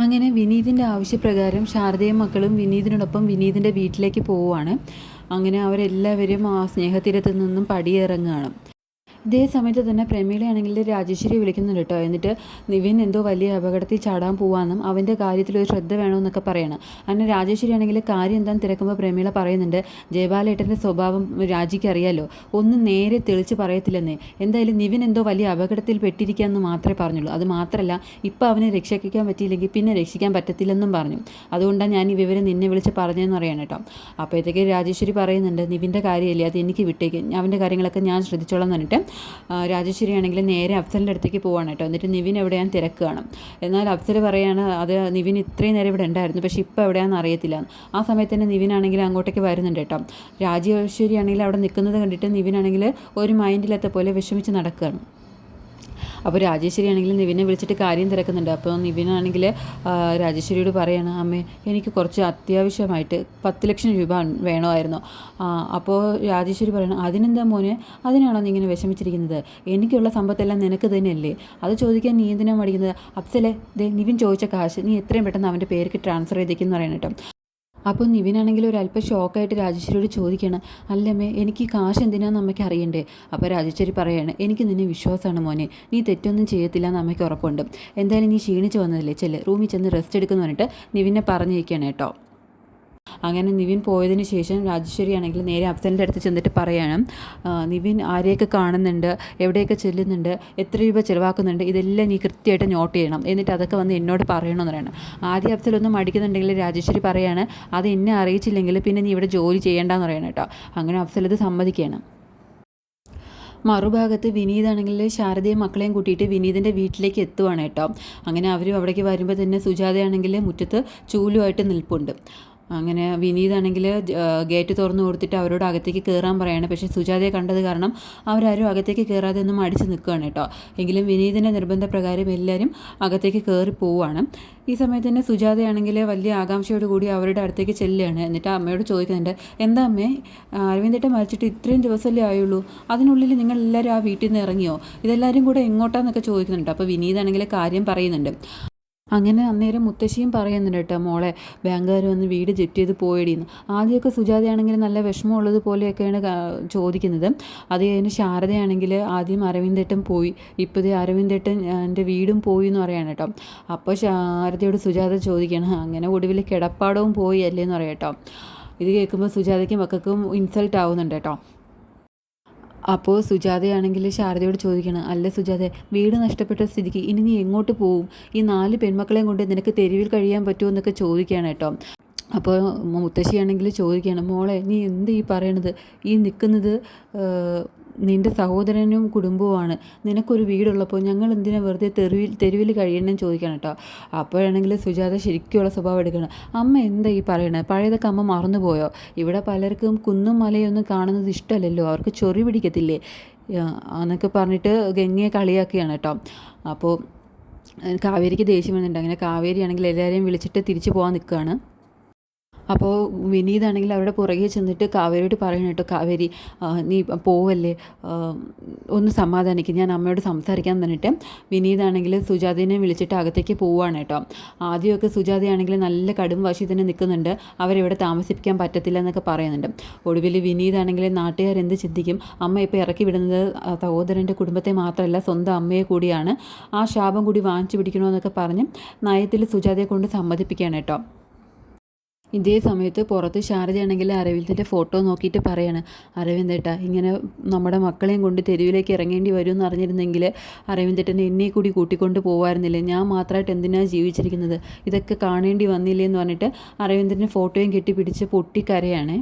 അങ്ങനെ വിനീതിൻ്റെ ആവശ്യപ്രകാരം ശാരദയും മക്കളും വിനീതിനോടൊപ്പം വിനീതിൻ്റെ വീട്ടിലേക്ക് പോവുകയാണ്. അങ്ങനെ അവരെല്ലാവരും ആ സ്നേഹതീരത്ത് നിന്നും പടിയിറങ്ങുകയാണ്. ഇതേ സമയത്ത് തന്നെ പ്രമീളയാണെങ്കിൽ രാജേശ്വരി വിളിക്കുന്നുണ്ട് കേട്ടോ. എന്നിട്ട് നിവിൻ എന്തോ വലിയ അപകടത്തിൽ ചാടാൻ പോവാന്നും അവൻ്റെ കാര്യത്തിലൊരു ശ്രദ്ധ വേണമെന്നൊക്കെ പറയണം. അങ്ങനെ രാജേശ്വരി ആണെങ്കിൽ കാര്യം എന്താണെന്ന് തിരക്കുമ്പോൾ പ്രമീള പറയുന്നുണ്ട്, ജയബാലേട്ടൻ്റെ സ്വഭാവം രാജിക്ക് അറിയാലോ, ഒന്നും നേരെ തെളിച്ച് പറയത്തില്ലെന്നേ. എന്തായാലും നിവിൻ എന്തോ വലിയ അപകടത്തിൽ പെട്ടിരിക്കുകയെന്ന് മാത്രമേ പറഞ്ഞുള്ളൂ. അത് മാത്രമല്ല, ഇപ്പോൾ അവനെ രക്ഷിക്കാൻ പറ്റിയില്ലെങ്കിൽ പിന്നെ രക്ഷിക്കാൻ പറ്റത്തില്ലെന്നും പറഞ്ഞു. അതുകൊണ്ടാണ് ഞാൻ ഈ വിവരം നിന്നെ വിളിച്ച് പറഞ്ഞതെന്ന് അറിയണം കേട്ടോ. അപ്പോഴത്തേക്ക് രാജേശ്വരി പറയുന്നുണ്ട്, നിവിൻ്റെ കാര്യമല്ലേ, അത് എനിക്ക് വിട്ടേക്ക്, അവൻ്റെ കാര്യങ്ങളൊക്കെ ഞാൻ ശ്രദ്ധിച്ചോളാം എന്ന് പറഞ്ഞിട്ട് രാജേശ്വരി ആണെങ്കിൽ നേരെ അഫ്സലിൻ്റെ അടുത്തേക്ക് പോവാണ് കേട്ടോ. എന്നിട്ട് നിവിൻ എവിടെയാണെന്ന് തിരക്കുകയാണ്. എന്നാൽ അഫ്സൽ പറയാണ്, അത് നിവിൻ ഇത്രയും നേരം ഇവിടെ ഉണ്ടായിരുന്നു, പക്ഷേ ഇപ്പോൾ എവിടെയാണെന്ന് അറിയത്തില്ല. ആ സമയത്ത് തന്നെ നിവിനാണെങ്കിൽ അങ്ങോട്ടേക്ക് വരുന്നുണ്ട് കേട്ടോ. രാജേശ്വരി ആണെങ്കിൽ അവിടെ നിൽക്കുന്നത് കണ്ടിട്ട് നിവിനാണെങ്കിൽ ഒരു മൈൻഡിലത്തെ പോലെ വിഷമിച്ച് നടക്കുകയാണ്. അപ്പോൾ രാജേശ്വരി ആണെങ്കിൽ നിവിനെ വിളിച്ചിട്ട് കാര്യം തിരക്കുന്നുണ്ട്. അപ്പോൾ നിവിനാണെങ്കിൽ രാജേശ്വരിയോട് പറയാണ്, അമ്മേ എനിക്ക് കുറച്ച് അത്യാവശ്യമായിട്ട് 10 ലക്ഷം രൂപ വേണമായിരുന്നു. അപ്പോൾ രാജേശ്വരി പറയണം, അതിനെന്താ മോനെ, അതിനാണോ നീ ഇങ്ങനെ വിഷമിച്ചിരിക്കുന്നത്? എനിക്കുള്ള സമ്പത്തെല്ലാം നിനക്ക് തന്നെയല്ലേ, അത് ചോദിക്കാൻ നീ എന്തിനാണ് മടിക്കുന്നത്? അഫ്സലെ, നിവിൻ ചോദിച്ച കാശ് നീ എത്രയും പെട്ടെന്ന് അവൻ്റെ പേർക്ക് ട്രാൻസ്ഫർ ചെയ്തേക്കെന്ന് പറയണം കേട്ടോ. അപ്പോൾ നിവിനാണെങ്കിൽ ഒരല്പം ഷോക്കായിട്ട് രാജേശ്വരിയോട് ചോദിക്കണം, അല്ലമ്മേ എനിക്ക് കാശ് എന്തിനാന്ന് അമ്മയ്ക്ക് അറിയണ്ടേ? അപ്പോൾ രാജേശ്വരി പറയാണ്, എനിക്ക് നിന്നെ വിശ്വാസമാണ് മോനെ, നീ തെറ്റൊന്നും ചെയ്യത്തില്ല എന്ന് അമ്മയ്ക്ക് ഉറപ്പുണ്ട്. എന്തായാലും നീ ക്ഷീണിച്ച് വന്നതല്ലേ, ചെല്ല് റൂമിൽ ചെന്ന് റെസ്റ്റ് എടുക്കുമെന്ന് പറഞ്ഞിട്ട് നിവിനെ പറഞ്ഞിരിക്കുകയാണ് കേട്ടോ. അങ്ങനെ നിവിൻ പോയതിന് ശേഷം രാജേശ്വരി ആണെങ്കിൽ നേരെ അഫ്സലിൻ്റെ അടുത്ത് ചെന്നിട്ട് പറയണം, നിവിൻ ആരെയൊക്കെ കാണുന്നുണ്ട്, എവിടെയൊക്കെ ചെല്ലുന്നുണ്ട്, എത്ര രൂപ ചിലവാക്കുന്നുണ്ട്, ഇതെല്ലാം നീ കൃത്യമായിട്ട് നോട്ട് ചെയ്യണം, എന്നിട്ട് അതൊക്കെ വന്ന് എന്നോട് പറയണമെന്ന് പറയണം. ആദ്യം അഫ്സലൊന്നും മടിക്കുന്നുണ്ടെങ്കിൽ രാജേശ്വരി പറയാണ്, അത് എന്നെ അറിയിച്ചില്ലെങ്കിൽ പിന്നെ നീ ഇവിടെ ജോലി ചെയ്യേണ്ടെന്ന് പറയണം കേട്ടോ. അങ്ങനെ അഫ്സൽ ഇത് സമ്മതിക്കുകയാണ്. മറുഭാഗത്ത് വിനീതാണെങ്കിൽ ശാരദയും മക്കളെയും കൂട്ടിയിട്ട് വിനീതിൻ്റെ വീട്ടിലേക്ക് എത്തുവാണ് കേട്ടോ. അങ്ങനെ അവരും അവിടേക്ക് വരുമ്പോൾ തന്നെ സുജാതയാണെങ്കിൽ മുറ്റത്ത് ചൂലുമായിട്ട് നിൽപ്പുണ്ട്. അങ്ങനെ വിനീതാണെങ്കിൽ ഗേറ്റ് തുറന്നു കൊടുത്തിട്ട് അവരോട് അകത്തേക്ക് കയറാൻ പറയാണ്. പക്ഷേ സുജാതയെ കണ്ടത് കാരണം അവരാരും അകത്തേക്ക് കയറാതെ ഒന്നും അടിച്ച് നിൽക്കുകയാണ് കേട്ടോ. എങ്കിലും വിനീതിൻ്റെ നിർബന്ധപ്രകാരം എല്ലാവരും അകത്തേക്ക് കയറി പോവുകയാണ്. ഈ സമയത്ത് തന്നെ സുജാതയാണെങ്കിൽ വലിയ ആകാംക്ഷയോട് കൂടി അവരുടെ അടുത്തേക്ക് ചെല്ലുകയാണ്. എന്നിട്ട് അമ്മയോട് ചോദിക്കുന്നുണ്ട്, എന്താ അമ്മേ, അരവിന്ദേട്ടൻ മരിച്ചിട്ട് ഇത്രയും ദിവസമല്ലേ ആയുള്ളൂ, അതിനുള്ളിൽ നിങ്ങൾ എല്ലാവരും ആ വീട്ടിൽ നിന്ന് ഇറങ്ങിയോ, ഇതെല്ലാവരും കൂടെ എങ്ങോട്ടാന്നൊക്കെ ചോദിക്കുന്നുണ്ട്. അപ്പോൾ വിനീതാണെങ്കിൽ കാര്യം പറയുന്നുണ്ട്. അങ്ങനെ അന്നേരം മുത്തശ്ശിയും പറയുന്നുണ്ട് കേട്ടോ, മോളെ ബാങ്കുകാർ വന്ന് വീട് ജപ്തി ചെയ്ത് പോയടിയെന്ന്. ആദ്യമൊക്കെ സുജാതയാണെങ്കിൽ നല്ല വിഷമമുള്ളത് പോലെയൊക്കെയാണ് ചോദിക്കുന്നത്. അത് കഴിഞ്ഞ് ശാരദയാണെങ്കിൽ ആദ്യം അരവിന്ദേട്ടൻ പോയി, ഇപ്പോഴത്തെ അരവിന്ദേട്ടൻ എൻ്റെ വീടും പോയി എന്ന് പറയാണ് കേട്ടോ. അപ്പോൾ ശാരദയോട് സുജാത ചോദിക്കണം, അങ്ങനെ ഒടുവിൽ കിടപ്പാടവും പോയി അല്ലേ എന്ന് പറയാം കേട്ടോ. ഇത് കേൾക്കുമ്പോൾ സുജാതയ്ക്കും മക്കൾക്കും ഇൻസൾട്ട് ആവുന്നുണ്ട് കേട്ടോ. അപ്പോൾ സുജാതയാണെങ്കിൽ ശാരദയോട് ചോദിക്കണം, അല്ല സുജാത, വീട് നഷ്ടപ്പെട്ട സ്ഥിതിക്ക് ഇനി നീ എങ്ങോട്ട് പോവും? ഈ 4 പെൺമക്കളെയും കൊണ്ട് നിനക്ക് തെരുവിൽ കഴിയാൻ പറ്റുമോ എന്നൊക്കെ ചോദിക്കുകയാണ് കേട്ടോ. അപ്പോൾ മുത്തശ്ശിയാണെങ്കിൽ ചോദിക്കുകയാണ്, മോളെ നീ എന്ത് ഈ പറയണത്? ഈ നിൽക്കുന്നത് നിൻ്റെ സഹോദരനും കുടുംബവുമാണ്. നിനക്കൊരു വീടുള്ളപ്പോൾ ഞങ്ങൾ എന്തിനാ വെറുതെ തെരുവിൽ കഴിയണമെന്ന് ചോദിക്കണം കേട്ടോ. അപ്പോഴാണെങ്കിൽ സുജാത ശരിക്കുള്ള സ്വഭാവം എടുക്കണം. അമ്മ എന്താ ഈ പറയണത്? പഴയതൊക്കെ അമ്മ മറന്നുപോയോ? ഇവിടെ പലർക്കും കുന്നും മലയൊന്നും കാണുന്നത് ഇഷ്ടമല്ലല്ലോ, അവർക്ക് ചൊറി പിടിക്കത്തില്ലേ എന്നൊക്കെ പറഞ്ഞിട്ട് ഗംഗയെ കളിയാക്കുകയാണ് കേട്ടോ. അപ്പോൾ കാവേരിക്ക് ദേഷ്യം വരുന്നുണ്ട്. അങ്ങനെ കാവേരിയാണെങ്കിൽ എല്ലാവരെയും വിളിച്ചിട്ട് തിരിച്ചു പോകാൻ നിൽക്കുകയാണ്. അപ്പോൾ വിനീതാണെങ്കിൽ അവരുടെ പുറകെ ചെന്നിട്ട് കാവേരിയോട് പറയണം കേട്ടോ, കാവേരി നീ പോവല്ലേ, ഒന്ന് സമാധാനിക്കും, ഞാൻ അമ്മയോട് സംസാരിക്കാൻ പറഞ്ഞിട്ട് വിനീതാണെങ്കിൽ സുജാതയെ വിളിച്ചിട്ട് അകത്തേക്ക് പോവുകയാണ് കേട്ടോ. ആദ്യമൊക്കെ സുജാതയാണെങ്കിൽ നല്ല കടും വാശി തന്നെ നിൽക്കുന്നുണ്ട്, അവരെവിടെ താമസിപ്പിക്കാൻ പറ്റത്തില്ല എന്നൊക്കെ പറയുന്നുണ്ട്. ഒടുവിൽ വിനീതാണെങ്കിൽ നാട്ടുകാരെന്ത് ചിന്തിക്കും, അമ്മ ഇപ്പോൾ ഇറക്കി വിടുന്നത് സഹോദരൻ്റെ കുടുംബത്തെ മാത്രമല്ല സ്വന്തം അമ്മയെ കൂടിയാണ്, ആ ശാപം കൂടി വാങ്ങിച്ചു പിടിക്കണമെന്നൊക്കെ പറഞ്ഞ് നയത്തിൽ സുജാതയെ കൊണ്ട് സമ്മതിപ്പിക്കുകയാണ് കേട്ടോ. ഇതേ സമയത്ത് പുറത്ത് ശാരദയാണെങ്കിൽ അരവിന്ദിൻ്റെ ഫോട്ടോ നോക്കിയിട്ട് പറയാണ്, അരവിന്ദേട്ടാ ഇങ്ങനെ നമ്മുടെ മക്കളെയും കൊണ്ട് തെരുവിലേക്ക് ഇറങ്ങേണ്ടി വരുമെന്ന് അറിഞ്ഞിരുന്നെങ്കിൽ അരവിന്ദേട്ടനെ എന്നെ കൂടി കൂട്ടിക്കൊണ്ട് പോകുമായിരുന്നില്ലേ, ഞാൻ മാത്രമായിട്ട് എന്തിനാണ് ജീവിച്ചിരിക്കുന്നത്, ഇതൊക്കെ കാണേണ്ടി വന്നില്ലേ എന്ന് പറഞ്ഞിട്ട് അരവിന്ദൻ്റെ ഫോട്ടോയും കെട്ടിപ്പിടിച്ച് പൊട്ടിക്കരയാണ്.